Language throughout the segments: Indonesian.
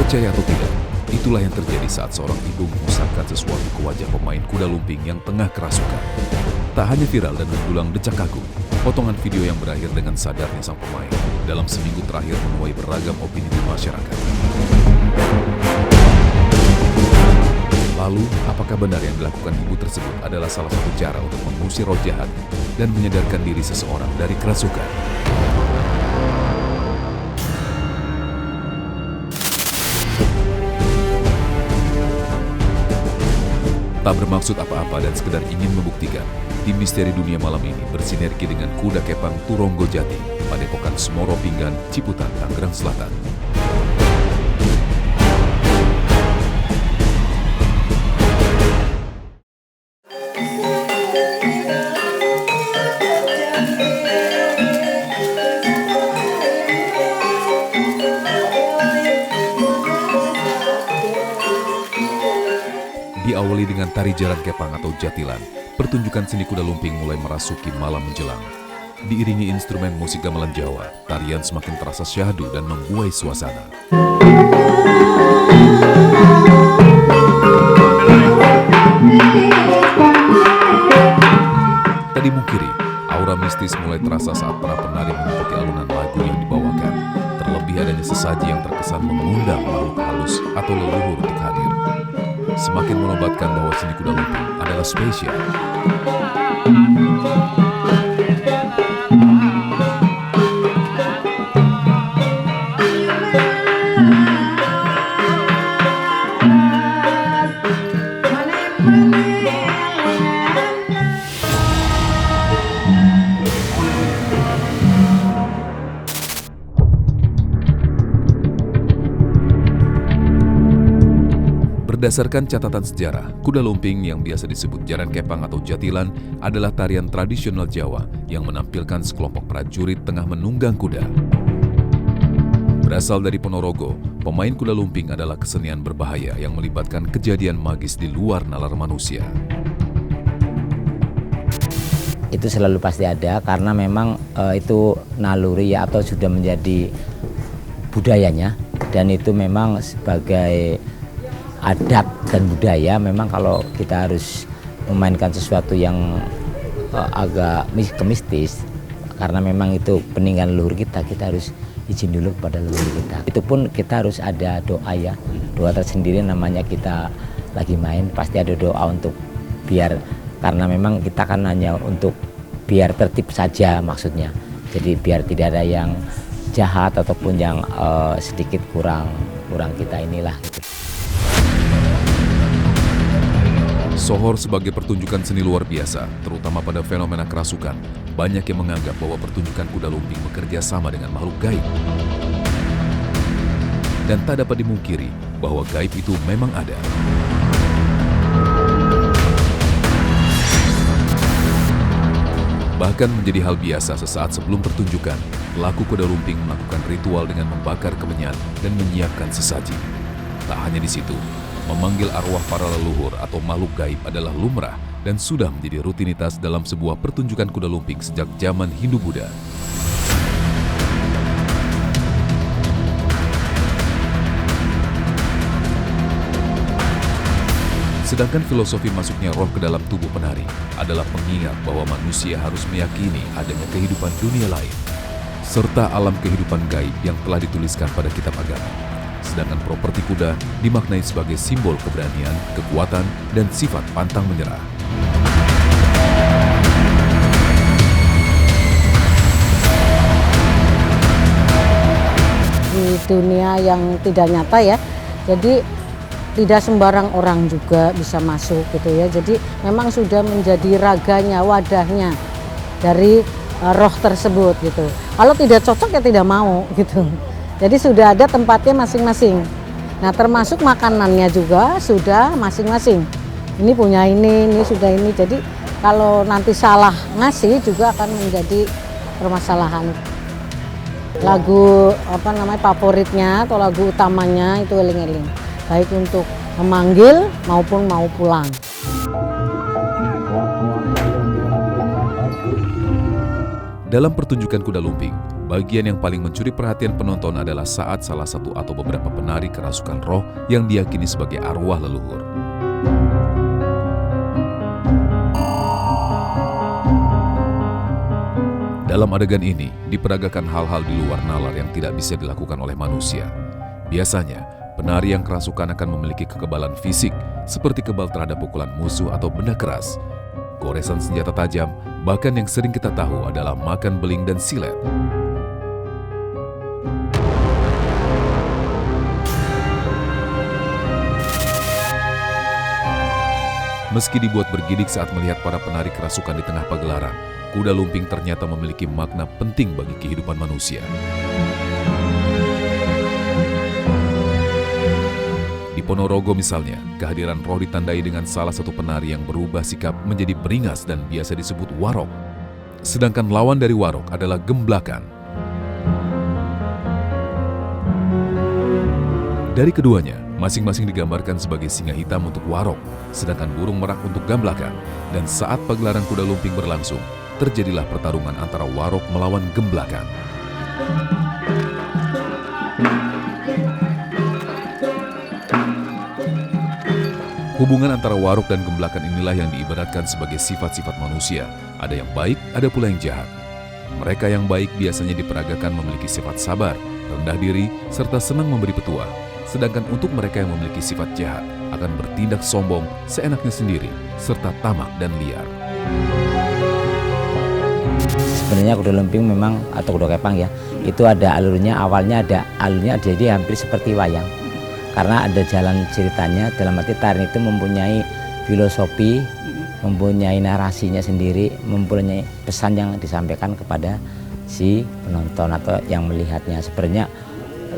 Percaya atau tidak, itulah yang terjadi saat seorang ibu mengusapkan sesuatu ke wajah pemain kuda lumping yang tengah kerasukan. Tak hanya viral dan mendulang decak kagum, potongan video yang berakhir dengan sadarnya sang pemain dalam seminggu terakhir menuai beragam opini di masyarakat. Lalu, apakah benar yang dilakukan ibu tersebut adalah salah satu cara untuk mengusir roh jahat dan menyadarkan diri seseorang dari kerasukan? Tak bermaksud apa-apa dan sekedar ingin membuktikan, tim Misteri Dunia malam ini bersinergi dengan Kuda Kepang Turonggo Jati, Padepokan Semoro Pinggan, Ciputat, Tangerang Selatan. Diawali dengan tari jalan kepang atau jatilan, pertunjukan seni kuda lumping mulai merasuki malam menjelang. Diiringi instrumen musik gamelan Jawa, tarian semakin terasa syahdu dan membuai suasana. Tak dimungkiri, aura mistis mulai terasa saat para penari mengikuti alunan lagu yang dibawakan. Terlebih adanya sesaji yang terkesan mengundang makhluk halus atau leluhur untuk hadir. Semakin menobatkan bahwa seni kuda lumping adalah spesial. Berdasarkan catatan sejarah, kuda lumping yang biasa disebut jaran kepang atau jatilan adalah tarian tradisional Jawa yang menampilkan sekelompok prajurit tengah menunggang kuda. Berasal dari Ponorogo, pemain kuda lumping adalah kesenian berbahaya yang melibatkan kejadian magis di luar nalar manusia. Itu selalu pasti ada karena memang itu naluri ya, atau sudah menjadi budayanya, dan itu memang sebagai adat dan budaya. Memang kalau kita harus memainkan sesuatu yang agak mistis, karena memang itu peninggalan leluhur kita harus izin dulu kepada leluhur kita. Itu pun kita harus ada doa ya, doa tersendiri namanya. Kita lagi main pasti ada doa untuk biar, karena memang kita kan hanya untuk biar tertib saja maksudnya. Jadi biar tidak ada yang jahat ataupun yang sedikit kurang kita inilah gitu. Sohor sebagai pertunjukan seni luar biasa, terutama pada fenomena kerasukan. Banyak yang menganggap bahwa pertunjukan kuda lumping bekerja sama dengan makhluk gaib. Dan tak dapat dimungkiri bahwa gaib itu memang ada. Bahkan menjadi hal biasa sesaat sebelum pertunjukan, pelaku kuda lumping melakukan ritual dengan membakar kemenyan dan menyiapkan sesaji. Tak hanya di situ, memanggil arwah para leluhur atau makhluk gaib adalah lumrah dan sudah menjadi rutinitas dalam sebuah pertunjukan kuda lumping sejak zaman Hindu-Buddha. Sedangkan filosofi masuknya roh ke dalam tubuh penari adalah pengingat bahwa manusia harus meyakini adanya kehidupan dunia lain, serta alam kehidupan gaib yang telah dituliskan pada kitab agama. Sedangkan properti kuda dimaknai sebagai simbol keberanian, kekuatan, dan sifat pantang menyerah. Di dunia yang tidak nyata ya, jadi tidak sembarang orang juga bisa masuk gitu ya. Jadi memang sudah menjadi raganya, wadahnya dari roh tersebut gitu. Kalau tidak cocok ya tidak mau gitu. Jadi sudah ada tempatnya masing-masing. Nah, termasuk makanannya juga sudah masing-masing. Ini punya ini sudah ini. Jadi kalau nanti salah ngasih juga akan menjadi permasalahan. Lagu favoritnya atau lagu utamanya itu eling-eling. Baik untuk memanggil maupun mau pulang. Dalam pertunjukan kuda lumping, bagian yang paling mencuri perhatian penonton adalah saat salah satu atau beberapa penari kerasukan roh yang diyakini sebagai arwah leluhur. Dalam adegan ini, diperagakan hal-hal di luar nalar yang tidak bisa dilakukan oleh manusia. Biasanya, penari yang kerasukan akan memiliki kekebalan fisik, seperti kebal terhadap pukulan musuh atau benda keras, goresan senjata tajam, bahkan yang sering kita tahu adalah makan beling dan silet. Meski dibuat bergidik saat melihat para penari kerasukan di tengah pagelaran, kuda lumping ternyata memiliki makna penting bagi kehidupan manusia. Di Ponorogo misalnya, kehadiran roh ditandai dengan salah satu penari yang berubah sikap menjadi beringas dan biasa disebut warok. Sedangkan lawan dari warok adalah gemblakan. Dari keduanya, masing-masing digambarkan sebagai singa hitam untuk warok, sedangkan burung merak untuk gamblakan. Dan saat pagelaran kuda lumping berlangsung, terjadilah pertarungan antara warok melawan gemblakan. Hubungan antara warok dan gemblakan inilah yang diibaratkan sebagai sifat-sifat manusia. Ada yang baik, ada pula yang jahat. Mereka yang baik biasanya diperagakan memiliki sifat sabar, rendah diri, serta senang memberi petua. Sedangkan untuk mereka yang memiliki sifat jahat, akan bertindak sombong, seenaknya sendiri, serta tamak dan liar. Sebenarnya kuda lumping memang, atau kuda kepang ya, itu ada alurnya, awalnya ada alurnya, jadi hampir seperti wayang. Karena ada jalan ceritanya, dalam arti tarian itu mempunyai filosofi, mempunyai narasinya sendiri, mempunyai pesan yang disampaikan kepada si penonton atau yang melihatnya. Sebenarnya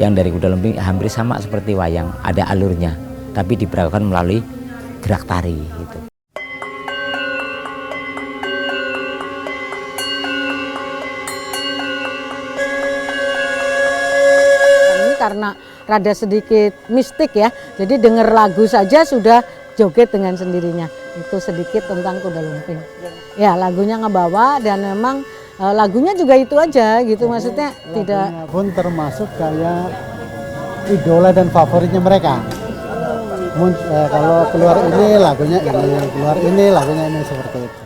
yang dari kuda lumping hampir sama seperti wayang, ada alurnya, tapi diperagakan melalui gerak tari gitu. Ini karena rada sedikit mistik ya, jadi dengar lagu saja sudah joget dengan sendirinya. Itu sedikit tentang kuda lumping. Ya, lagunya ngebawa dan memang lagunya juga itu aja gitu, maksudnya tidak pun termasuk kayak idola dan favoritnya mereka. Kalau keluar ini lagunya ini, keluar ini lagunya ini, seperti itu.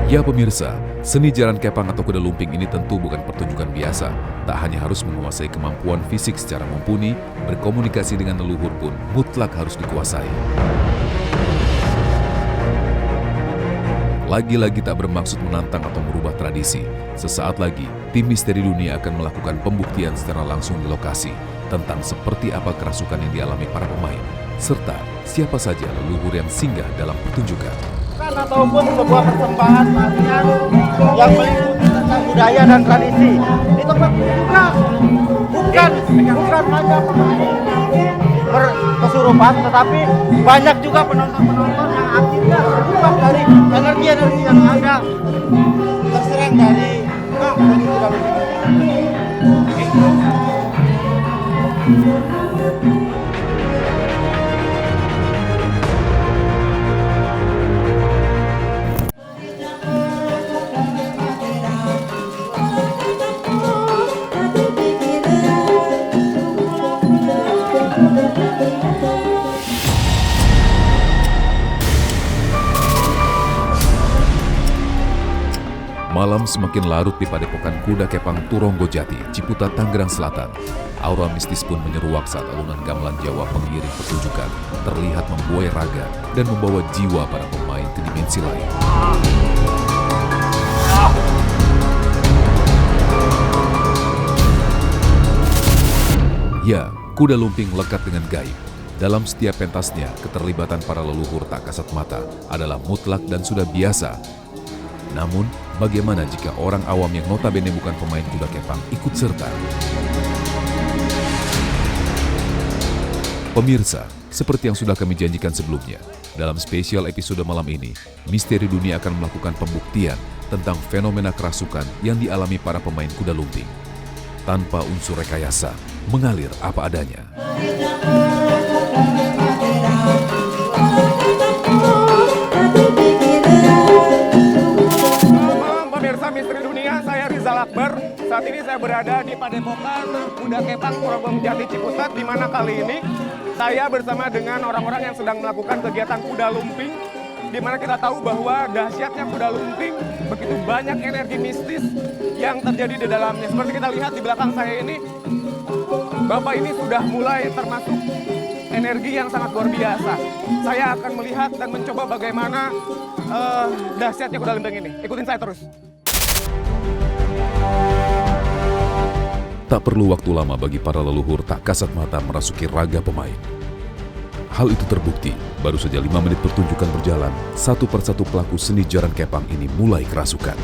Ya pemirsa, seni jalan kepang atau kuda lumping ini tentu bukan pertunjukan biasa. Tak hanya harus menguasai kemampuan fisik secara mumpuni, berkomunikasi dengan leluhur pun mutlak harus dikuasai. Lagi-lagi tak bermaksud menantang atau merubah tradisi. Sesaat lagi, tim Misteri Dunia akan melakukan pembuktian secara langsung di lokasi tentang seperti apa kerasukan yang dialami para pemain, serta siapa saja leluhur yang singgah dalam pertunjukan. Ataupun sebuah persembahan tarian yang meliputi tentang budaya dan tradisi. Di tempat ini juga bukan hanya pemain berkesurupan, tetapi banyak juga penonton-penonton yang akhirnya terlibat dari energi-energi yang ada terserang dari kuda lumping. Malam semakin larut di padepokan kuda kepang Turongo Jati, Ciputa, Tangerang Selatan. Aura mistis pun menyeruak saat alunan gamelan Jawa pengiring pertunjukan terlihat membuai raga dan membawa jiwa para pemain ke dimensi lain. Ya, kuda lumping lekat dengan gaib. Dalam setiap pentasnya, keterlibatan para leluhur tak kasat mata adalah mutlak dan sudah biasa. Namun, bagaimana jika orang awam yang notabene bukan pemain kuda kepang ikut serta? Pemirsa, seperti yang sudah kami janjikan sebelumnya, dalam spesial episode malam ini, Misteri Dunia akan melakukan pembuktian tentang fenomena kerasukan yang dialami para pemain kuda lumping. Tanpa unsur rekayasa, mengalir apa adanya. Malam pemirsa Misteri Dunia, saya Rizal Akbar. Saat ini saya berada di Padepokan Kuda Kepang Purwong Jati Ciputat, di mana kali ini saya bersama dengan orang-orang yang sedang melakukan kegiatan kuda lumping, di mana kita tahu bahwa dahsyatnya kuda lumping, begitu banyak energi mistis yang terjadi di dalamnya. Seperti kita lihat di belakang saya ini, Bapak ini sudah mulai termasuk energi yang sangat luar biasa. Saya akan melihat dan mencoba bagaimana dahsyatnya kuda lumping ini. Ikutin saya terus. Tak perlu waktu lama bagi para leluhur tak kasat mata merasuki raga pemain. Hal itu terbukti, baru saja 5 menit pertunjukan berjalan, satu persatu pelaku seni jaran kepang ini mulai kerasukan.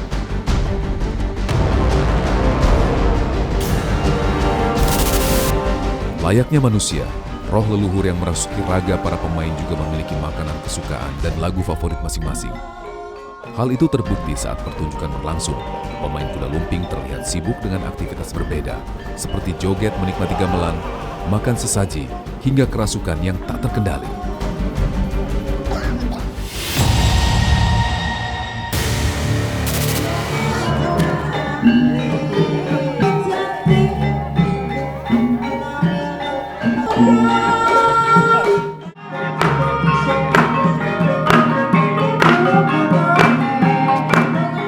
Layaknya manusia, roh leluhur yang merasuki raga para pemain juga memiliki makanan kesukaan dan lagu favorit masing-masing. Hal itu terbukti saat pertunjukan berlangsung. Pemain kuda lumping terlihat sibuk dengan aktivitas berbeda, seperti joget menikmati gamelan, makan sesaji, hingga kerasukan yang tak terkendali.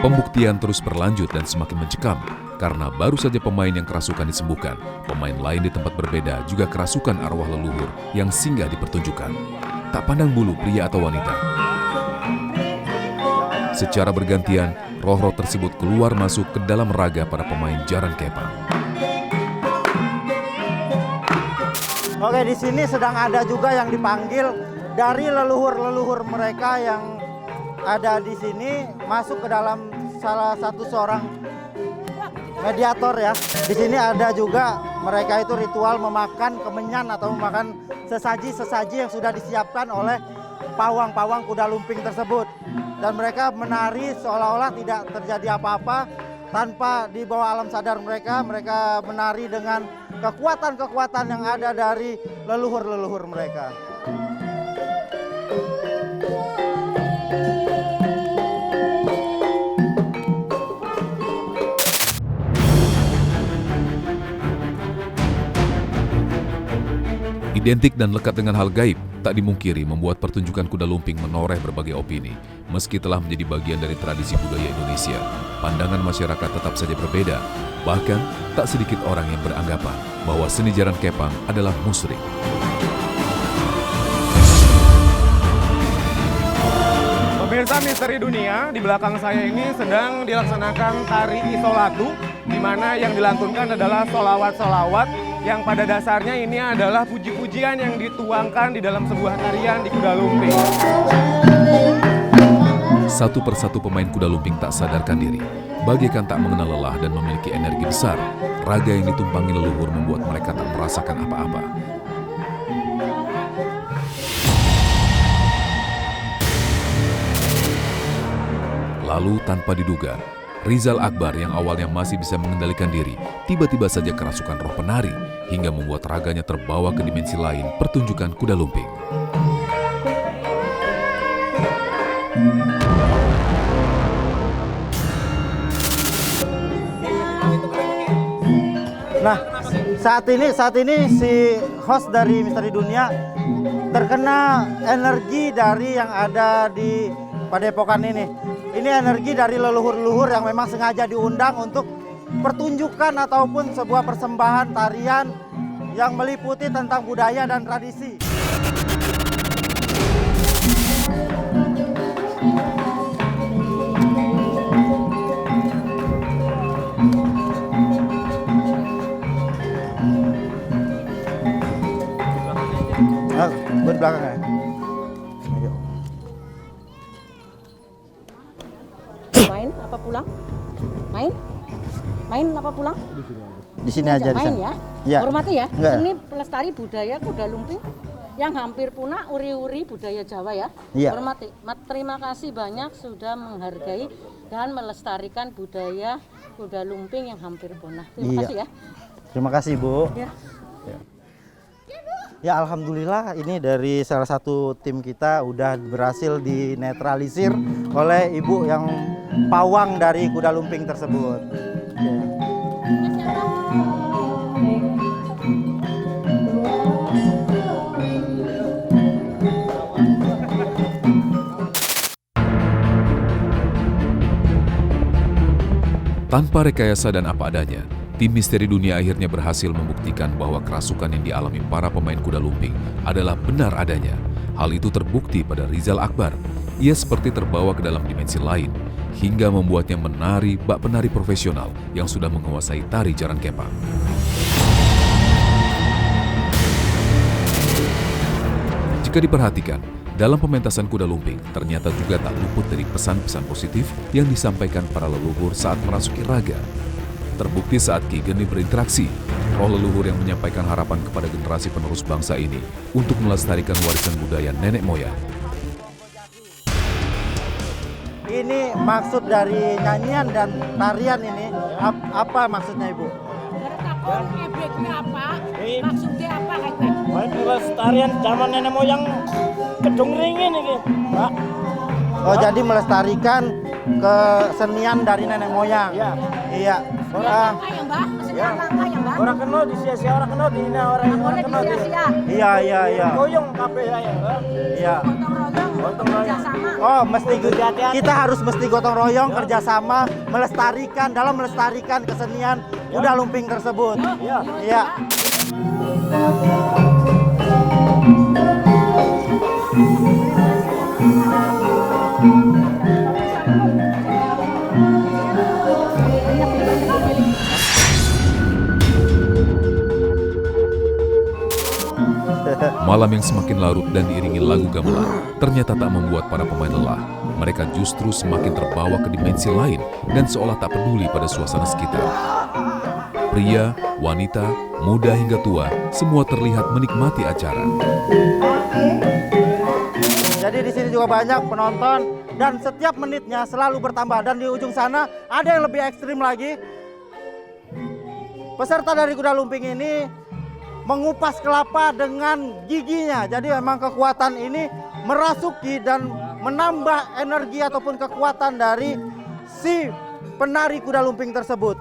Pembuktian terus berlanjut dan semakin mencekam, karena baru saja pemain yang kerasukan disembuhkan, pemain lain di tempat berbeda juga kerasukan arwah leluhur yang singgah di pertunjukan. Tak pandang bulu pria atau wanita. Secara bergantian, roh-roh tersebut keluar masuk ke dalam raga para pemain jaran kepang. Oke, di sini sedang ada juga yang dipanggil dari leluhur-leluhur mereka yang ada di sini masuk ke dalam salah satu seorang mediator ya. Di sini ada juga mereka itu ritual memakan kemenyan atau memakan sesaji-sesaji yang sudah disiapkan oleh pawang-pawang kuda lumping tersebut. Dan mereka menari seolah-olah tidak terjadi apa-apa tanpa di bawah alam sadar mereka. Mereka menari dengan kekuatan-kekuatan yang ada dari leluhur-leluhur mereka. Identik dan lekat dengan hal gaib, tak dimungkiri membuat pertunjukan kuda lumping menoreh berbagai opini. Meski telah menjadi bagian dari tradisi budaya Indonesia, pandangan masyarakat tetap saja berbeda. Bahkan, tak sedikit orang yang beranggapan bahwa seni jaran kepang adalah musyrik. Pemirsa Misteri Dunia, di belakang saya ini sedang dilaksanakan tari isolatu, di mana yang dilantunkan adalah solawat-solawat yang pada dasarnya ini adalah puji-pujian yang dituangkan di dalam sebuah tarian di kuda lumping. Satu persatu pemain kuda lumping tak sadarkan diri, bagaikan tak mengenal lelah dan memiliki energi besar. Raga yang ditumpangi leluhur membuat mereka tak merasakan apa-apa. Lalu tanpa diduga, Rizal Akbar yang awalnya masih bisa mengendalikan diri, tiba-tiba saja kerasukan roh penari hingga membuat raganya terbawa ke dimensi lain pertunjukan kuda lumping. Nah, saat ini si host dari Misteri Dunia terkena energi dari yang ada di Padepokan ini. Ini energi dari leluhur-leluhur yang memang sengaja diundang untuk pertunjukan ataupun sebuah persembahan tarian yang meliputi tentang budaya dan tradisi. belakangnya. Ayo. Main apa pulang? Main apa pulang? Di sini aja di Main sana. ya. Ya. Hormati ya. Enggak. Ini pelestari budaya kuda lumping yang hampir punah, uri-uri budaya Jawa ya. Iya. Hormati. Terima kasih banyak sudah menghargai dan melestarikan budaya kuda lumping yang hampir punah. Terima Iya. kasih ya. Terima kasih, Bu. Ya. Ya, alhamdulillah ini dari salah satu tim kita udah berhasil dinetralisir oleh ibu yang pawang dari kuda lumping tersebut. Oke. Tanpa rekayasa dan apa adanya, tim Misteri Dunia akhirnya berhasil membuktikan bahwa kerasukan yang dialami para pemain kuda lumping adalah benar adanya. Hal itu terbukti pada Rizal Akbar. Ia seperti terbawa ke dalam dimensi lain, hingga membuatnya menari bak penari profesional yang sudah menguasai tari jaran kepang. Jika diperhatikan, dalam pementasan kuda lumping ternyata juga tak luput dari pesan-pesan positif yang disampaikan para leluhur saat merasuki raga. Terbukti saat Ki Geni berinteraksi, roh leluhur yang menyampaikan harapan kepada generasi penerus bangsa ini untuk melestarikan warisan budaya nenek moyang. Ini maksud dari nyanyian dan tarian ini apa maksudnya, Ibu? Takon efeknya apa? Maksudnya apa kan? Pelestarian zaman nenek moyang Kedung Ringin ini, Pak. Oh, jadi melestarikan kesenian dari nenek moyang. Iya. Iya. Langka ya Mbak? Maksudnya langka ya Mbak? Orang kena di sia-sia, orang kena di ini, orang Boleh kena di disia-sia. Iya. goyong kabeh ya. Iya. Gotong royong, kerjasama. Oh, kita harus mesti gotong royong kerjasama dalam melestarikan kesenian kuda lumping tersebut. Iya. Malam yang semakin larut dan diiringi lagu gamelan ternyata tak membuat para pemain lelah. Mereka justru semakin terbawa ke dimensi lain dan seolah tak peduli pada suasana sekitar. Pria, wanita, muda hingga tua, semua terlihat menikmati acara. Jadi di sini juga banyak penonton dan setiap menitnya selalu bertambah, dan di ujung sana ada yang lebih ekstrim lagi. Peserta dari kuda lumping ini mengupas kelapa dengan giginya. Jadi memang kekuatan ini merasuki dan menambah energi ataupun kekuatan dari si penari kuda lumping tersebut.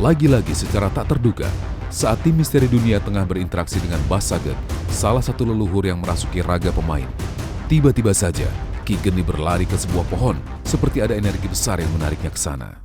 Lagi-lagi secara tak terduga, saat tim Misteri Dunia tengah berinteraksi dengan Bas Saget, salah satu leluhur yang merasuki raga pemain, tiba-tiba saja Ki Geni berlari ke sebuah pohon, seperti ada energi besar yang menariknya ke sana.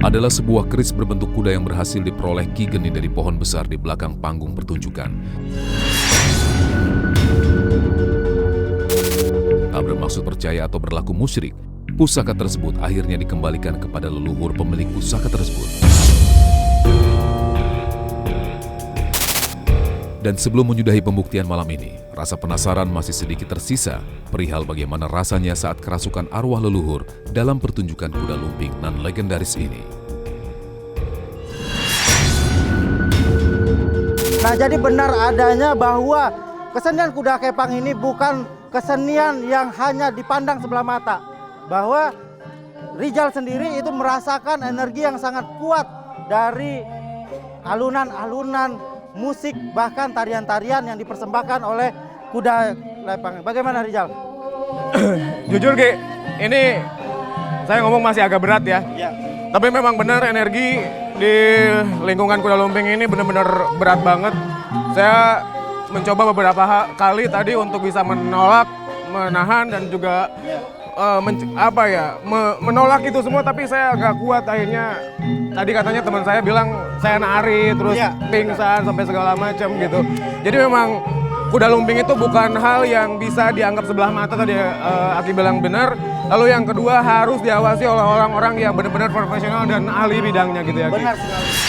Adalah sebuah keris berbentuk kuda yang berhasil diperoleh Ki Geni dari pohon besar di belakang panggung pertunjukan. Tak bermaksud percaya atau berlaku musyrik, pusaka tersebut akhirnya dikembalikan kepada leluhur pemilik pusaka tersebut. Dan sebelum menyudahi pembuktian malam ini, rasa penasaran masih sedikit tersisa perihal bagaimana rasanya saat kerasukan arwah leluhur dalam pertunjukan kuda lumping nan legendaris ini. Nah, jadi benar adanya bahwa kesenian kuda kepang ini bukan kesenian yang hanya dipandang sebelah mata. Bahwa Rizal sendiri itu merasakan energi yang sangat kuat dari alunan-alunan musik bahkan tarian-tarian yang dipersembahkan oleh kuda lepang. Bagaimana Rizal? Jujur Ki, ini saya ngomong masih agak berat ya. Ya. Tapi memang benar energi di lingkungan kuda lumping ini benar-benar berat banget. Saya mencoba beberapa kali tadi untuk bisa menolak, menahan dan juga menolak itu semua, tapi saya agak kuat akhirnya. Tadi katanya teman saya bilang saya nari terus pingsan sampai segala macam gitu. Jadi memang kuda lumping itu bukan hal yang bisa dianggap sebelah mata tadi Aki bilang benar. Lalu yang kedua harus diawasi oleh orang-orang yang benar-benar profesional dan ahli bidangnya gitu ya. Benar sekali.